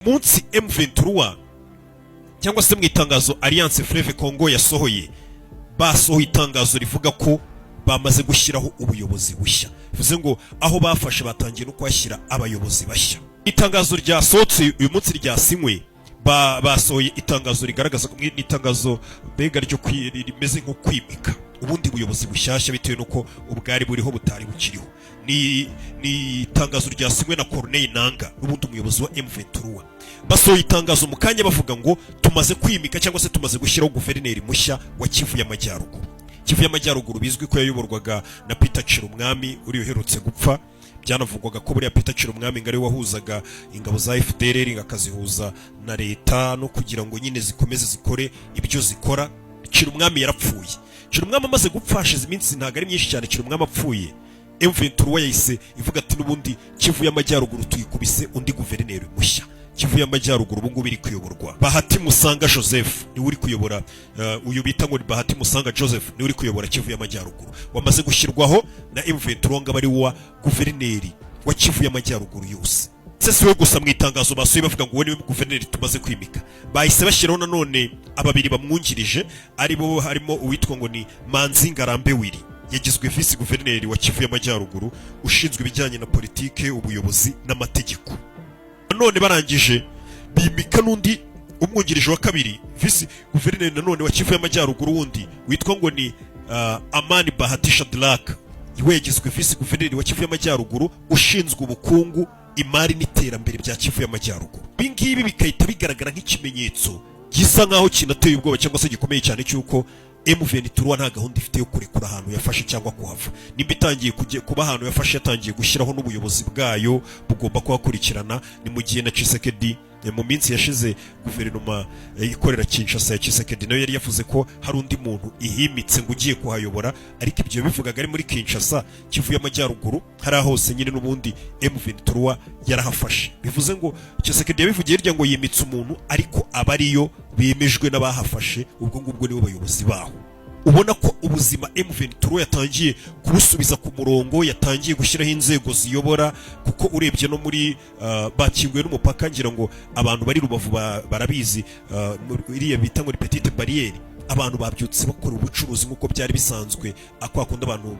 munsi M23 cyangwa se mu itangazo Alliance Fleuve Congo yasohoye, basohoye itangazo rivuga ko bamaze gushyiraho ubuyobozi bushya. Bivuze ngo aho bafashe batangiye no kwashyira abayobozi bashya. Itangazo ryasohotse uyu munsi ryasinywe, basohoye itangazo rigaragaza ko itangazo mbega ryo rimeze nko kwimika ubundi buyobozi bushyashya bitewe nuko ubwari buriho butari bukiriho. Ni itangazo ryasinywe na Corneille Nangaa n'ubundi umuyobozi wa M23. Basohoye itangazo mu kanya bavuga ngo tumaze kwimika cyangwa se tumaze gushyiraho guverineri mushya wa Kivu y'Amajyaruguru. Kivu y'Amajyaruguru bizwi ko yayoborwaga na Peter Chirumwami uri uherutse gupfa. Byanavugwaga ko buriya Peter Chirumwami ngari wahuzaga ingabo za FDLR akazihuza na leta no kugira ngo nyine zikomeze zikore ibyo zikora. Chirumwami yarapfuye. Chirumwami amaze gupfa hashize iminsi ntago ari myinshi cyane Chirumwami apfuye. M23 yahise ivuga ati n'ubundi Kivu y'Amajyaruguru tuyikubise undi guverineri mushya. Kivu y'Amajyaruguru ubu ngubu iri kuyoborwa Bahati Musanga Joseph, ni uri kuyobora uyu bita ngo Bahati Musanga Joseph ni uri kuyobora Kivu y'Amajyaruguru, wamaze gushyirwaho na M23 ngo bari wa guverineri wa Kivu y'Amajyaruguru yose. Siwe gusa mu itangazo basuye bavuga ngo we ni guverineri tumaze kwimika, bahise bashyiraho nanone ababiri bamwungirije, aribo harimo uwitwa ngo ni Manzi Ngarambe Willy, yagizwe vice guverineri wa Kivu y'Amajyaruguru ushinzwe ibijyanye na politike, ubuyobozi n'amategeko. None barangije bimika n'undi umwungirije wa kabiri vice guverineri nanone wa Kivu y'Amajyaruguru wundi witwa ngo ni Amani Bahati Shadrack, iwe yagizwe vice guverineri wa Kivu y'Amajyaruguru ushinzwe ubukungu, imari n'iterambere bya Kivu y'Amajyaruguru. Bingibi bikahita bigaragara nk'ikimenyetso gisa nkaho kinateye ubwoba cyangwa se gikomeye cyane cyuko M23 nta gahunda ifite yo kurekura ahantu yafashe cyangwa kuhava. Nimba itangiye kuba ahantu yafashe yatangiye gushyiraho n'ubuyobozi bwayo bugomba kuhakurikirana. Ni mu gihe na Tshisekedi mu minsi yashize guverinoma ikorera Kinshasa ya Tshisekedi nayo yari yavuze ko hari undi muntu ihimitse ngo ugiye kuhayobora, ariko ibyo bivugaga ari muri Kinshasa. Kivu y'Amajyaruguru hari hose nyine n'ubundi M23 yarahafashe. Bivuze ngo Tshisekedi yabivugiye rya ngo yimitse umuntu ariko abariyo bemejwe n'abahafashe, ubwo ngubwo nibo bayobozi baho. Ubona ko ubuzima M23 yatangiye kubusubiza ku murongo, yatangiye gushyiraho inzego ziyobora, kuko urebye no muri bakinguye n'umupaka, ngira ngo abantu bari Rubavu barabizi, iriya bita ngo petite barrière, abantu babyutse bakora ubucuruzi nk'uko byari bisanzwe. Akwakunda abantu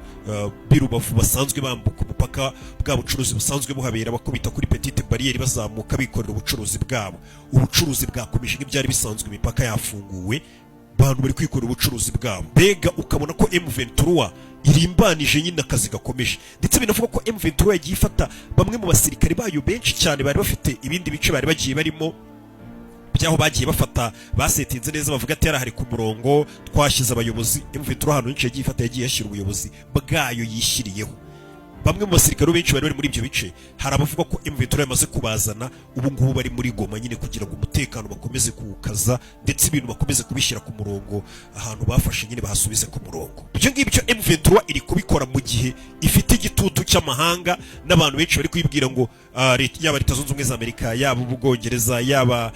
birubavu basanzwe bambuka umupaka, bwa bucuruzi busanzwe buhabera bakubita kuri petite barrière bazamuka bikorera ubucuruzi bwabo. Ubucuruzi bwakomeje nk'ibyari bisanzwe, imipaka yafunguwe, abantu bari kwikorera ubucuruzi bwabo. Bega ukabona ko M23 irimbanije nyine akazi gakomeje, ndetse binavuga ko M23 yagiye ifata bamwe mu basirikare bayo benshi cyane bari bafite ibindi bice bari bagiye barimo byaho bagiye bafata, basetinze neza bavuga ati yarahari ku murongo, twashyize abayobozi. M23 hano yagiye ifata, yagiye yashyira ubuyobozi bwayo yishyiriyeho. Bamwe mu basirikare benshi bari muri ibyo bice, hari abavuga ko M23 yamaze kubazana ubu ngubu bari muri Goma nyine kugira ngo umutekano bakomeze kuwukaza, ndetse ibintu bakomeze kubishyira ku murongo, ahantu bafashe nyine bahasubize ku murongo. Ibyo ngibyo M23 iri kubikora mu gihe ifite igitutu cy'amahanga n'abantu benshi bari kwibwira ngo yaba Leta Zunze Ubumwe za Amerika, yaba Ubwongereza, yaba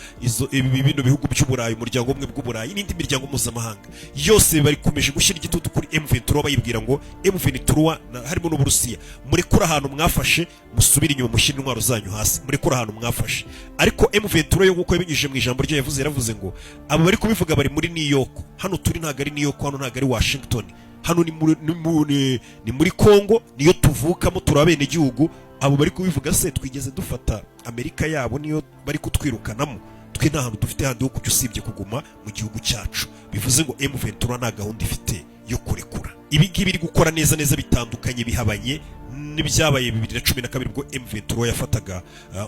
bino bihugu by'Uburayi, umuryango umwe bw'Uburayi n'indi miryango mpuzamahanga yose bari komeje gushyira igitutu kuri M23 bayibwira ngo M23 harimo n'Uburusiya, murekura ahantu mwafashe, musubire inyuma, mushyire intwaro zanyu hasi, murekura ahantu mwafashe. Ariko M23 yo nguko yabinyujije mu ijambo rye yaravuze ngo abo bari kubivuga bari muri New York, hano turi ntago ari New York, hano ntago ari Washington, hano ni muri Congo, niyo tuvukamo, turabene igihugu. Abo bari kubivuga se twigeze dufata Amerika yabo niyo bari kutwirukanamo? Twe nta hantu dufite handi ho kujya usibye kuguma mu gihugu cyacu. Bivuze ngo M23 nta gahunda ifite yo kurekura. Ibi ngibi biri gukora neza bitandukanye, bihabanye n'ibyabaye 2012 bwo M23 yafataga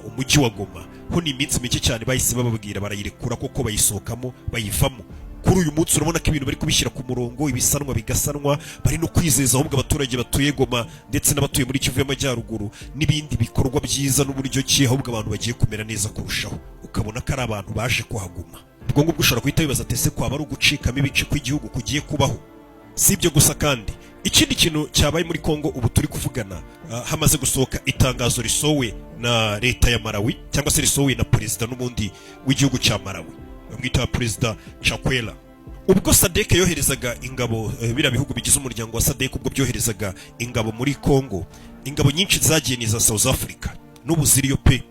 umujyi wa Goma. Ho ni iminsi mike cyane bahise bababwira barayirekura koko bayisohokamo bayivamo. Kuri uyu munsi urabona ko ibintu bari kubishyira ku murongo, ibisanwa bigasanwa, bari no kwizeza ahubwo abaturage batuye Goma ndetse n'abatuye muri Kivu y'Amajyaruguru n'ibindi bikorwa byiza n'uburyo ki ahubwo abantu bagiye kumera neza kurushaho. Ukabona ko ari abantu baje kuhaguma. Ubwo ngubwo ushobora guhita wibaza ati ese kwaba ari ugucikamo ibice kw'igihugu kugiye kubaho? Si ibyo gusa kandi ikindi kintu cyabaye muri Kongo ubu turi kuvugana, hamaze gusohoka itangazo risowe na leta ya Malawi, cyangwa se risowe na perezida n'ubundi w'igihugu cya Malawi, bamwita perezida Chakwera. Ubwo SADC yoherezaga ingabo, bira bihugu bigize umuryango wa SADC ubwo byoherezaga ingabo muri Kongo, ingabo nyinshi zagiye niza South Africa n'ubu ziriyo pe.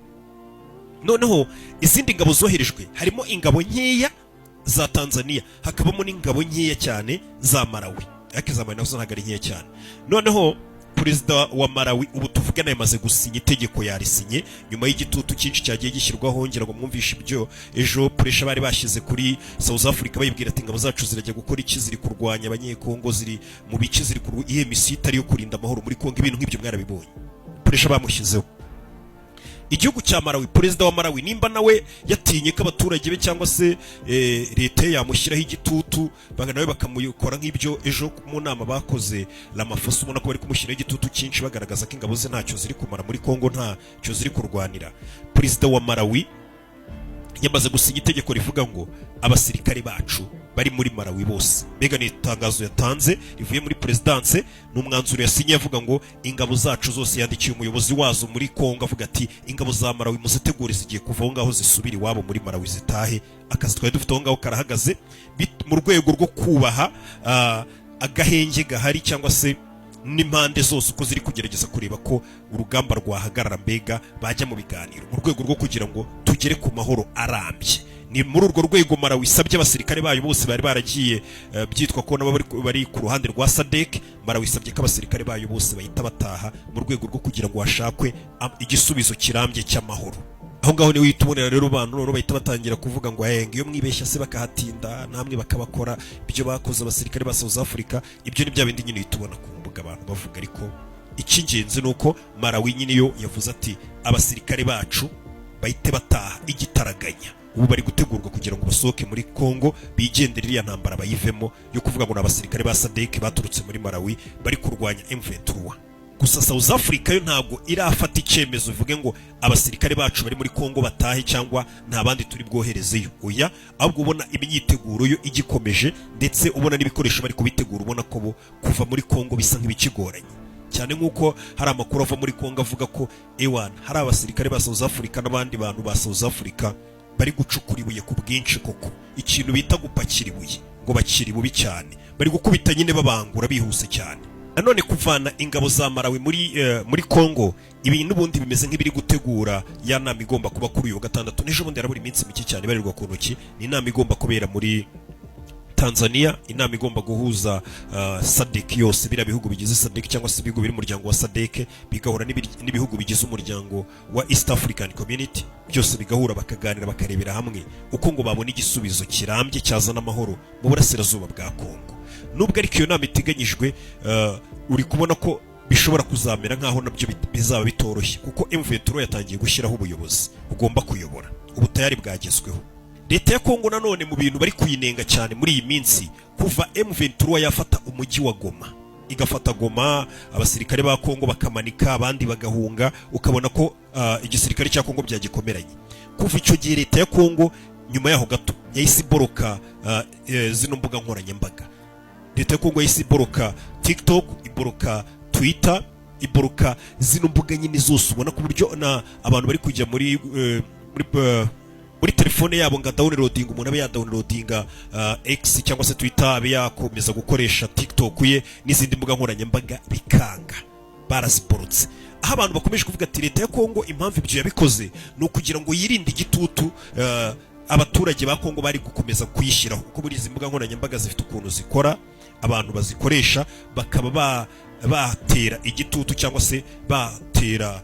noneho izindi ngabo zoherejwe harimo ingabo nkeya za Tanzania, hakabamo n'ingabo nkeya cyane za Malawi, ariko za Malawi nazo ntabwo ari nkeya cyane. Noneho perezida wa Malawi ubu tuvugana yamaze gusinya itegeko, yarisinye nyuma y'igitutu cyinshi cyagiye gishyirwaho, ngira ngo mwumvishe ibyo ejo pressure bari bashyize kuri South Africa bayibwira ati ingabo zacu zirajya gukora iki, ziri kurwanya abanyekongo, ziri mu bice, ziri ihe misi itari yo kurinda amahoro muri Kongo. Ibintu nk'ibyo mwarabibonye, pressure bamushyizeho. Igihugu cya Malawi, perezida wa Malawi nimba nawe yatinye ko abaturage be cyangwa se leta yamushyiraho igitutu nawe bakamukora nk'ibyo ejo mu nama bakoze Ramaphosa, ubona ko bari kumushyiraho igitutu cyinshi bagaragaza ko ingabo ze ntacyo ziri kumara muri Kongo, ntacyo ziri kurwanira. Perezida wa Malawi yamaze gusinya itegeko rivuga ngo abasirikare bacu bari muri Malawi bose, mbega ni itangazo yatanze rivuye muri presidence, n'umwanzuro yasinye avuga ngo ingabo zacu zose, yandikiye umuyobozi wazo muri Kongo avuga ati ingabo za Malawi muzitegure zigiye kuva aho ngaho zisubira iwabo muri Malawi zitahe. Akazi twari dufite aho ngaho karahagaze mu rwego rwo kubaha agahenge gahari cyangwa se n'impande zose uko ziri kugerageza kureba ko urugamba rwahagarara, mbega bajya mu biganiro mu rwego rwo kugira ngo tugere ku mahoro arambye. Ni muri urwo rwego Malawi isabye abasirikare bayo bose bari baragiye byitwa ko nabo bari ku ruhande rwa SADC. Malawi isabye ko abasirikare bayo bose bahita bataha mu rwego rwo kugira ngo hashakwe igisubizo kirambye cy'amahoro. Aho ngaho niwe yitubonera rero abantu none bahita batangira kuvuga ngo iyo mwibeshya se bakahatinda namwe bakabakora ibyo bakoze abasirikare ba South Africa. Ibyo ni bya bindi nyine yitubona ku mbuga abantu bavuga, ariko icy'ingenzi nuko Malawi nyine yo yavuze ati abasirikare bacu bahite bataha igitaraganya. Ubu bari gutegurwa kugira ngo basohoke muri Kongo, bigendere iriya ntambara bayivemo yo kuvuga ngo n'abasirikare ba SADC baturutse muri Malawi bari kurwanya M23. Gusa South Africa yo ntabwo irafata icyemezo ivuge ngo abasirikare bacu bari muri Kongo batahe cyangwa nta bandi turi bwoherezeyo. Oya, ahubwo ubona imyiteguro yo igikomeje, ndetse ubona n'ibikoresho bari kubitegura, ubona ko bo kuva muri Kongo bisa nk'ibikigoranye cyane, nk'uko hari amakuru ava muri Kongo avuga ko hari abasirikare ba South Africa n'abandi bantu ba South Africa bari gucukura ibuye ku bwinshi, koko ikintu bita gupakira ibuye ngo bakiri bubi cyane, bari gukubita nyine babangura bihuse cyane. Nanone kuvana ingabo za Malawi muri Kongo, ibintu n'ubundi bimeze nk'ibiri gutegura ya nama igomba kuba kuri uyu wa gatandatu. N'ejo bundi harabura iminsi mike cyane barirwa ku ntoki, ni inama igomba kubera muri Tanzania, inama igomba guhuza SADC yose, biriya bihugu bigize SADC cyangwa se ibihugu biri mu muryango wa SADC bigahura n'ibihugu bigize umuryango wa East African Community, byose bigahura bakaganira bakarebera hamwe uko ngo babone igisubizo kirambye cyazana amahoro mu burasirazuba bwa Kongo. Nubwo ariko iyo nama iteganyijwe, uri kubona ko bishobora kuzamera nkaho nabyo bizaba bitoroshye, kuko M23 yatangiye gushyiraho ubuyobozi bugomba kuyobora, ubu tayari bwagezweho. Leta ya Kongo nanone mu bintu bari kuyinenga cyane muri iyi minsi, kuva M23 yafata umujyi wa Goma, igafata Goma, abasirikare ba Kongo bakamanika abandi bagahunga, ukabona ko igisirikare cya Kongo byagikomeranye. Kuva icyo gihe leta ya Kongo nyuma yaho gato yahise iboroka zino mbuga nkoranyambaga. Leta ya Kongo yahise iboroka TikTok, iboroka Twitter, iboroka zino mbuga nyine zose, ubona ku buryo abantu bari kujya muri telefone yabo nga downloading, umuntu abe ya downloadinga X cyangwa se Twitter, abe yakomeza gukoresha TikTok ye n'izindi mbuga nkoranyambaga bikanga, baraziborotse. Aho abantu bakomeje kuvuga ati leta ya Kongo impamvu ibyo yabikoze ni ukugira ngo yirinde igitutu abaturage ba Kongo bari gukomeza kuyishyiraho, kuko muri izi mbuga nkoranyambaga zifite ukuntu zikora, abantu bazikoresha bakaba batera igitutu cyangwa se batera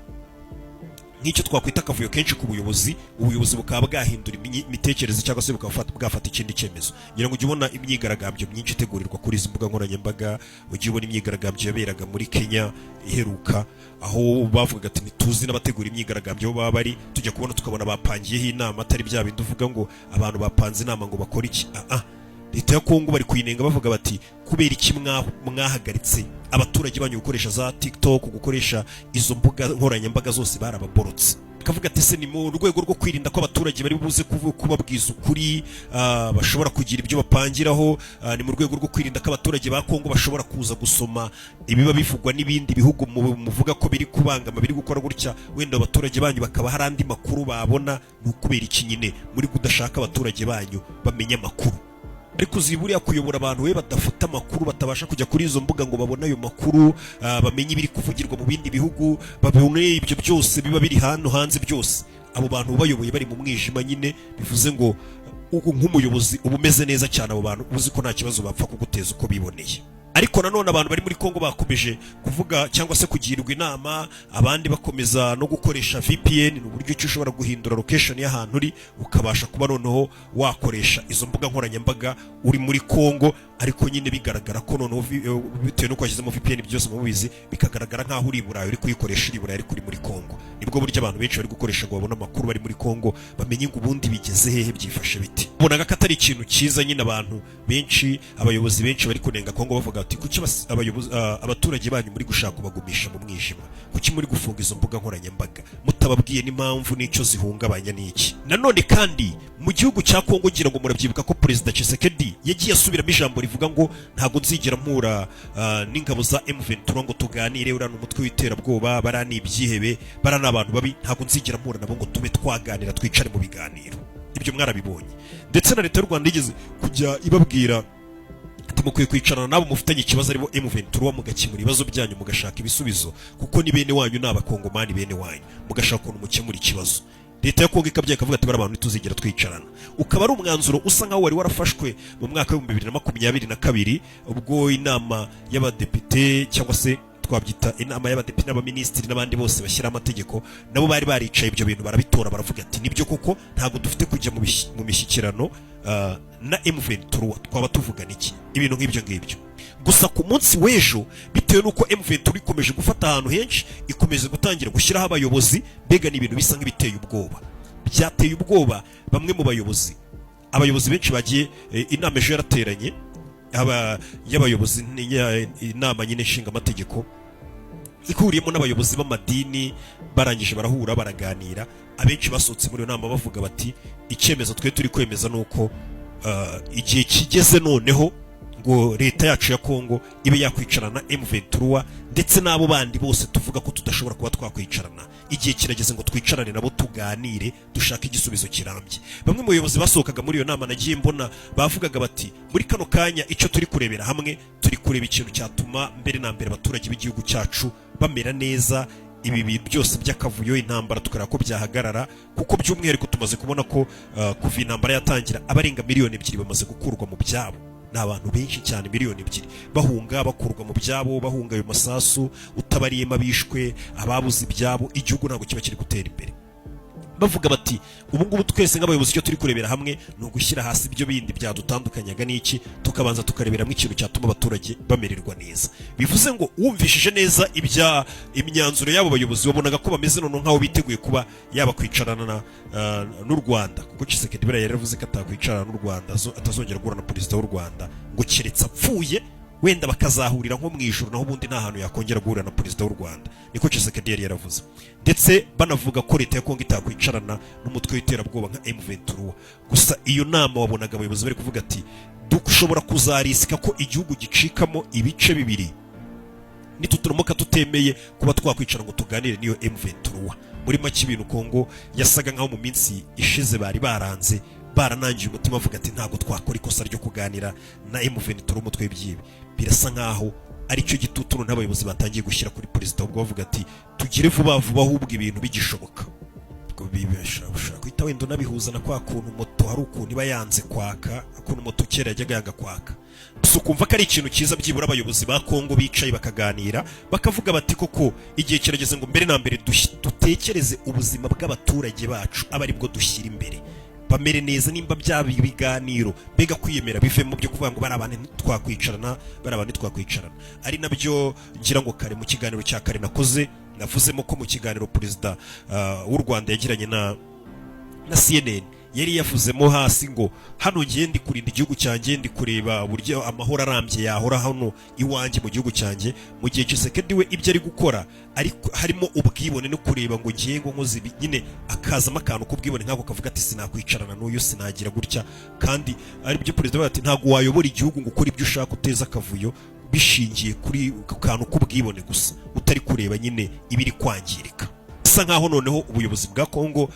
nk'icyo twakwita akavuyo kenshi ku buyobozi, ubuyobozi bukaba bwahindura imitekerereze cyangwa se bwafata ikindi cyemezo. Ngira ngo ujye ubona imyigaragambyo myinshi itegurirwa kuri izi mbuga nkoranyambaga, ujye ubona imyigaragambyo yaberaga muri Kenya iheruka, aho bavugaga ati ntituzi n'abategura imyigaragambyo baba bari, tujya kubona tukabona bapangiyeho inama atari bya bindi uvuga ngo abantu bapanze inama ngo bakore iki. Leta ya Kongo bari kuyinenga bavuga bati kubera iki mwahagaritse abaturage banyu gukoresha za TikTok, gukoresha izo mbuga nkoranyambaga zose barababorotse. Kavuga ati se ni mu rwego rwo kwirinda ko abaturage bari buze kubabwiza ukuri, bashobora kugira ibyo bapangiraho, ni mu rwego rwo kwirinda ko abaturage ba Kongo bashobora kuza gusoma ibiba bivugwa n'ibindi bihugu muvuga ko biri kubangama, biri gukora gutya, wenda abaturage banyu bakaba hari andi makuru babona. Ni ukubera iki nyine muri kudashaka abaturage banyu bamenye amakuru? Ariko ziburiya kuyobora abantu we badafite amakuru, batabasha kujya kuri izo mbuga ngo babone ayo makuru, bamenye ibiri kuvugirwa mu bindi bihugu, babone ibyo byose biba biri hano hanze byose. abo bantu bayoboye bari mu mwijima nyine, bivuze ngo nk'umuyobozi uba umeze neza cyane, abo bantu uzi ko nta kibazo bapfa kuguteza uko biboneye. Ariko nanone abantu bari muri Kongo bakomeje kuvuga cyangwa se kugirwa inama, abandi bakomeza no gukoresha VPN, ni uburyo ki ushobora guhindura location y'ahantu uri ukabasha kuba noneho wakoresha izo mbuga nkoranyambaga uri muri Kongo, ariko nyine bigaragara ko noneho bitewe nuko washyizemo VPN byose mubizi bikagaragara nkaho uri Burayi uri kuyikoresha uri Burayi ariko uri muri Kongo. Nibwo buryo abantu benshi bari gukoresha ngo babone amakuru bari muri Kongo, bamenye ngo ubundi bigeze hehe, byifashe biti. Ubonaga ko atari ikintu cyiza nyine, abantu benshi, abayobozi benshi bari kunenga Kongo bavuga ati kuki abaturage banyu muri gushaka kubagumisha mu mwijima, kuki muri gufunga izo mbuga nkoranyambaga mutababwiye n'impamvu n'icyo zihungabanya n'iki. Nanone kandi mu gihugu cya Kongo ngira ngo murabyibuka ko Perezida Tshisekedi yagiye asubiramo ijambo rivuga ngo ntago nzigera mpura n'ingabo za M23 ngo tuganire, urana umutwe w'iterabwoba, barani ibyihebe, barana abantu babi, ntago nzigera mpura nabo ngo tube twaganira twicare mu biganiro. Ibyo mwarabibonye, ndetse na leta y'u Rwanda igeze kujya ibabwira mukwiye kwicarana nabo mufitanye ikibazo aribo M23 mugakemura ibibazo byanyu, mugashaka ibisubizo, kuko ni bene wanyu n'abakongomani bene wanyu, mugashaka ukuntu mukemura ikibazo. Leta ya Kongo ikabye ikavuga ati bara abantu ntituzigera twicarana. Ukaba ari umwanzuro usa nkaho wari warafashwe mu mwaka wa 2022 ubwo inama y'abadepite cyangwa se twabyita inama y'abadepite n'abaminisitiri n'abandi bose bashyira amategeko, nabo bari baricaye ibyo bintu barabitora, baravuga ati nibyo koko ntago dufite kujya mu mishyikirano na M23, twaba tuvugana iki ibintu nk'ibyo ngibyo. Gusa ku munsi w'ejo bitewe nuko M23 ikomeje gufata ahantu henshi, ikomeze gutangira gushyiraho abayobozi, mbega ni ibintu bisa nk'ibiteye ubwoba, byateye ubwoba bamwe mu abayobozi benshi bagiye inama ejo yarateranye y'abayobozi, inama nyine nshinga amategeko ihuriyemo n'abayobozi b'amadini, barangije barahura baraganira, abenshi basohotse muri iyo nama bavuga bati icyemezo twe turi kwemeza nuko igihe kigeze noneho ngo leta yacu ya Kongo ibe yakwicarana M23 ndetse n'abo bandi bose tuvuga ko tudashobora kuba twakwicarana. Igihe kirageze ngo twicarane nabo tuganire, dushaka igisubizo kirambye. Bamwe mu bayobozi basohokaga muri iyo nama nagiye mbona bavugaga bati muri kano kanya icyo turi kurebera hamwe, turi kureba ikintu cyatuma mbere na mbere abaturage b'igihugu cyacu bamera neza, ibi byose by'akavuyo intambara tukareba ko byahagarara, kuko by'umwihariko tumaze kubona ko kuva intambara yatangira abarenga miliyoni 2 bamaze gukurwa mu byabo. Ni abantu benshi cyane, miliyoni 2 bahunga bakurwa mu byabo, bahunga ayo masasu, utabariyemo abishwe, ababuze ibyabo, igihugu ntabwo kiba kiri gutera imbere. Bavuga bati ubu ngubu twese nk'abayobozi icyo turi kurebera hamwe ni ugushyira hasi ibyo bindi byadutandukanyaga n'iki, tukabanza tukareberamo ikintu cyatuma abaturage bamererwa neza. Bivuze ngo wumvishije neza imyanzuro y'abo bayobozi wabonaga ko bameze none nkaho biteguye kuba yaba kwicarana n'u Rwanda, kuko Tshisekedi bira yaravuze ko atakwicarana n'u Rwanda, atazongera guhura na perezida w'u Rwanda ngo keretse apfuye, wenda bakazahurira nko mu ijuru, naho ubundi nta hantu yakongera guhurira na perezida w'u Rwanda, niko Tshisekedi yari yaravuze. Ndetse banavuga ko leta ya Kongo itakwicarana n'umutwe w'iterabwoba nka M23. Gusa iyo nama wabonaga abayobozi bari kuvuga ati dushobora kuzarisika ko igihugu gicikamo ibice bibiri nituturamuka tutemeye kuba twakwicara ngo tuganire n'iyo M23. Muri make ibintu Kongo yasaga nkaho mu minsi ishize bari baranze, baranangiye umutima avuga ati ntabwo twakora ikosa ryo kuganira na M23 umutwe w'ibyibi. Birasa nkaho ari cyo gitutu n'abayobozi batangiye gushyira kuri perezida, ubwo bavuga ati tugire vuba vuba ahubwo ibintu bigishoboka. Ushaka kwita wenda nabihuza na kwa kuntu moto hari ukuntu iba yanze kwaka, ukuntu moto kera yajyaga yanga kwaka. Gusa ukumva ko ari ikintu cyiza byibura abayobozi ba Kongo bicaye bakaganira, bakavuga bati koko igihe kirageze ngo mbere na mbere dutekereze ubuzima bw'abaturage bacu, aba ari bwo dushyira imbere, bamere neza. Nimba byaba ibiganiro mbega kwiyemera bivemo byo kuvuga ngo bari abantu twakwicarana, ari nabyo ngira ngo kare mu kiganiro cya kare nakoze navuzemo ko mu kiganiro perezida w'u Rwanda yagiranye na CNN yari yavuzemo hasi ngo hano ngiye ndi kurinda igihugu cyanjye, ndi kureba uburyo amahoro arambye yahora hano iwanjye mu gihugu cyanjye. Mu gihe Tshisekedi we ibyo ari gukora ariko harimo ubwibone no kureba ngo ngiye ngo nkoze nyine akazamo akantu k'ubwibone nk'ako kavuga ati sinakwicarana n'uyu, sinagira gutya. Kandi ari byo perezida ati ntabwo wayobora igihugu ngo ukore ibyo ushaka uteza akavuyo bishingiye kuri kantu k'ubwibone gusa, utari kureba nyine ibiri kwangirika. Bisa nkaho noneho ubuyobozi bwa Kongo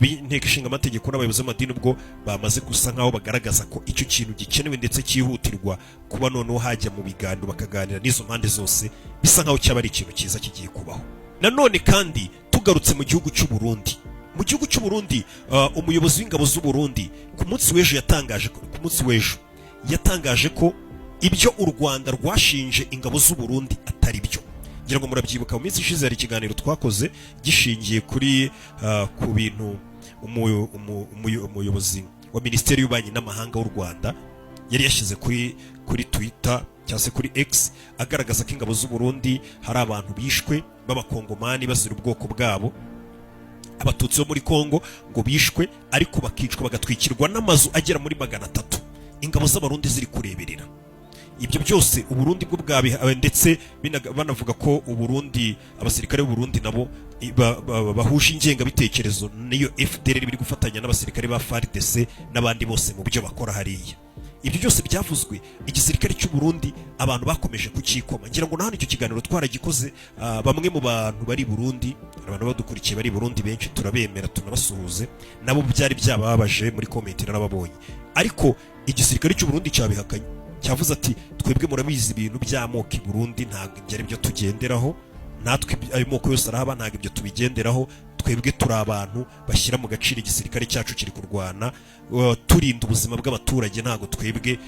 b'inteko ishinga amategeko n'abayobozi b'amadini ubwo bamaze gusa nkaho bagaragaza ko icyo kintu gikenewe ndetse cyihutirwa kuba noneho hajya mu biganiro bakaganira n'izo mpande zose, bisa nkaho cyaba ari ikintu cyiza kigiye kubaho. Nanone kandi tugarutse mu gihugu cy'u Burundi, mu gihugu cy'u Burundi umuyobozi w'ingabo z'u Burundi ku munsi w'ejo yatangaje ko ibyo u Rwanda rwashinje ingabo z'u Burundi atari byo. ngira ngo murabyibuka mu minsi ishize hari ikiganiro twakoze gishingiye kuri ku bintu umuyobozi wa Minisiteri y'Ububanyi n'Amahanga w'u Rwanda yari yashyize kuri Twitter cyangwa se kuri X agaragaza ko ingabo z'u Burundi hari abantu bishwe b'abakongomani bazira ubwoko bwabo, abatutsi bo muri Kongo ngo bishwe ariko bakicwa bagatwikirwa n'amazu agera muri 300, ingabo z'abarundi ziri kureberera. Ibyo byose Uburundi bwo bwabihawe, ndetse banavuga ko Uburundi abasirikare b'u Burundi nabo bahuje ingengabitekerezo niyo FDLR biri gufatanya n'abasirikare ba FARDC n'abandi bose mu byo bakora hariya. Ibyo byose byavuzwe, igisirikare cy'u Burundi abantu bakomeje kucyikoma. Ngira ngo nahano icyo kiganiro twaragikoze, bamwe mu bantu bari Burundi, abantu badukurikiye bari Burundi benshi turabemera tunabasuhuze, nabo byari byababaje muri comment narababonye. Ariko igisirikare cy'u Burundi cyabihakanye, cyavuze ati twebwe murabizi ibintu by'amoko i Burundi ntabwo byari byo tugenderaho, natwe ayo moko yose arahaba ntabwo ibyo tubigenderaho, twebwe turi abantu bashyira mu gaciro igisirikare cyacu kiri kurwana turinda ubuzima bw'abaturage, ntabwo twebwe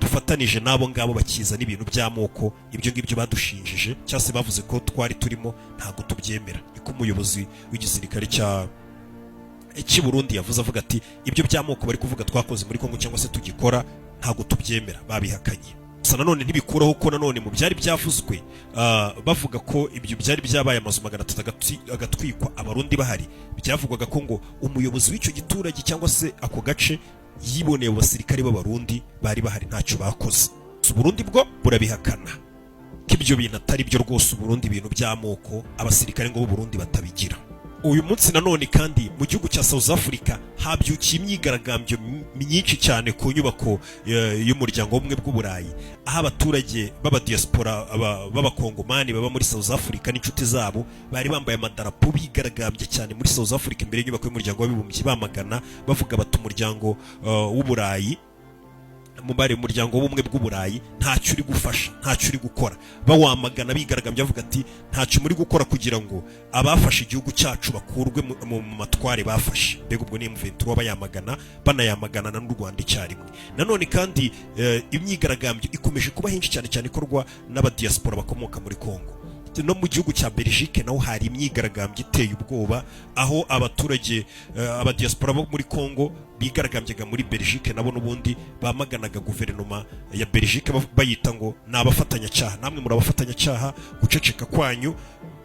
dufatanije n'abo ngabo bakizana ibintu by'amoko. Ibyo ngibyo badushinjije cyangwa se bavuze ko twari turimo ntabwo tubyemera. Niko umuyobozi w'igisirikare cy'i Burundi yavuze, avuga ati ibyo by'amoko bari kuvuga twakoze muri Kongo cyangwa se tugikora ntabwo tubyemera, babihakanye. Gusa nanone ntibikuraho ko nanone mu byari byavuzwe bavuga ko ibyo byari byabaye amazu 300 agatwikwa abarundi bahari, byavugwaga ko ngo umuyobozi w'icyo giturage cyangwa se ako gace yiboneye abasirikare b'abarundi bari bahari ntacyo bakoze. Uburundi bwo burabihakana ko ibyo bintu atari byo rwose, Uburundi ibintu by'amoko abasirikare ngo b'Uburundi batabigira. Uyu munsi nanone kandi mu gihugu cya South Africa habyukiye imyigaragambyo myinshi cyane ku nyubako y'umuryango w'ubumwe bw'Uburayi, aho abaturage b'abadiaspora b'abakongomani baba muri South Africa n'inshuti zabo bari bambaye amadarapo bigaragambye cyane muri South Africa imbere y'inyubako y'umuryango w'abibumbye bamagana bavuga bati umuryango w'Uburayi umuryango w'ubumwe bw'Uburayi ntacyo uri gufasha, ntacyo uri gukora, bawamagana bigaragambye bavuga ati ntacyo muri gukora kugira ngo abafashe igihugu cyacu bakurwe mu matware bafashe. Mbega ubwo ni M23 bayamagana, banayamagana n'u Rwanda icyarimwe. Nanone kandi imyigaragambyo ikomeje kuba henshi cyane cyane ikorwa n'abadiaspora bakomoka muri Kongo. No mu gihugu cya Belgique naho hari imyigaragambyo iteye ubwoba, aho abaturage abadiaspora bo muri Kongo bigaragambyaga muri Belgique nabo n'ubundi bamaganaga guverinoma ya Belgique bayita ngo nabafatanyacyaha. Namwe muri abafatanyacyaha, guceceka kwanyu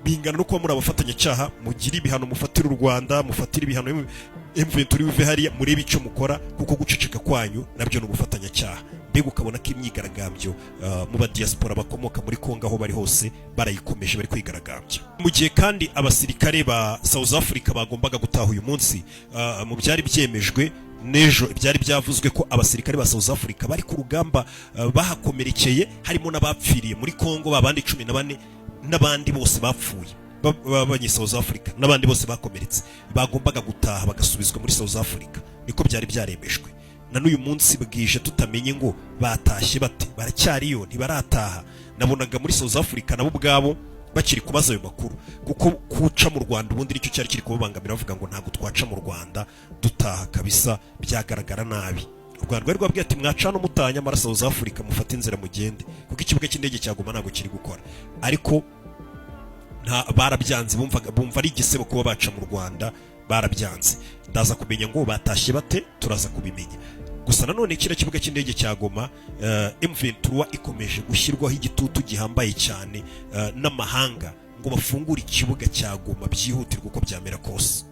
bingana no kuba muri abafatanyacyaha, mugira ibihano mufatira u Rwanda, mufatira ibihano M23 bive hariya, murebe icyo mukora, kuko guceceka kwanyu nabyo no gufatanyacyaha. Mbega ukabona ko imyigaragambyo mu badiaspora bakomoka muri Kongo aho bari hose barayikomeje, bari kwigaragambya. Mu gihe kandi abasirikare ba South Africa bagombaga gutaha uyu munsi, mu byari byemejwe nejo byari byavuzwe ko abasirikare ba South Africa bari ku rugamba bahakomerekeye, harimo n'abapfiriye muri Kongo babandi 14 n'abandi bose bapfuye babanye South Africa, n'abandi bose bakomeretse bagombaga gutaha bagasubizwa muri South Africa. Niko byari byaremejwe. Na n'uyu munsi bwije tutamenye ngo batashye bate, baracyariyo ntibarataha. Nabonaga muri South Africa nabo ubwabo bakiri kubaza ayo makuru, kuko kuca mu Rwanda ubundi nicyo cyari kiri kubabangamira, bavuga ngo ntabwo twaca mu Rwanda dutaha kabisa, byagaragara nabi. U Rwanda rwari rwabwiye ati mwaca no mutanya mara South Africa mufate inzira mugende, kuko ikibuga cy'indege cyaguma ntabwo kiri gukora. Ariko barabyanze, bumva ari igisebo kuba baca mu Rwanda, barabyanze. Ndaza kumenya ngo batashye bate, turaza kubimenya. Gusa nanone kira kibuga cy'indege cya Goma M23 ikomeje gushyirwaho igitutu gihambaye cyane n'amahanga ngo bafungure ikibuga cya Goma byihutirwa uko byamera kose.